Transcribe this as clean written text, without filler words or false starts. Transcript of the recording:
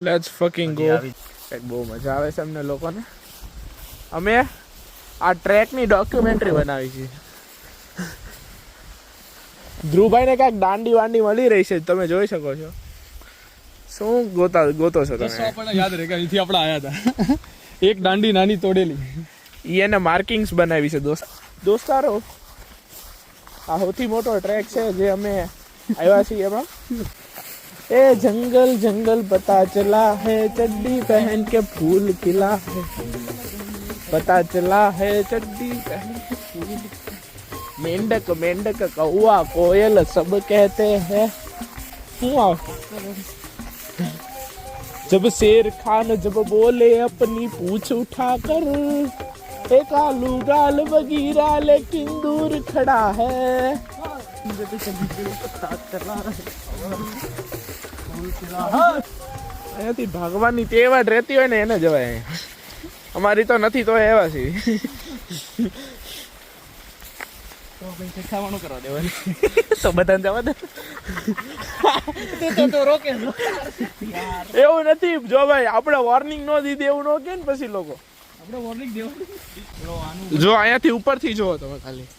Let's fucking go. બહુ મજા આવે છે અમને લોકોને. અમે આ ટ્રેકની ડોક્યુમેન્ટરી બનાવી છે. ધ્રુવભાઈને કાંઈક દાંડી વાંડી મળી રહી છે, તમે જોઈ શકો છો. શું ગોતો છો તમે? આપણને યાદ રહે કે અહીંથી આપણે આવ્યા હતા. એક દાંડી નાની તોડેલી એને માર્કિંગ્સ બનાવી છે દોસ્તારો. આ સૌથી મોટો ટ્રેક છે જે અમે આવ્યા છીએ એમાં. ए जंगल जंगल पता चला है चड्डी पहन के फूल खिला है, पता चला है चड्डी पहन के फूल. मेंढक मेंढक कौआ कोयल सब कहते हैं जब शेर खान जब बोले अपनी पूछ उठा कर, एक आलू गाल बगीरा लेकिन दूर खड़ा है. અહીંયાથી ભાગવાની ટેવ જ રહેતી હોય ને એને જવાય. અમારી તો નથી તો એવા છે. ખાવાનું કરવા દેવાનું તો બધાને જવા દે. તો રોકે એવું નથી જો ભાઈ, આપણે વોર્નિંગ ન દીધી એવું ન કે ને પછી લોકો. આપણે વોર્નિંગ દેવાનું. જો અહીંયાથી ઉપરથી જોવો તમે ખાલી.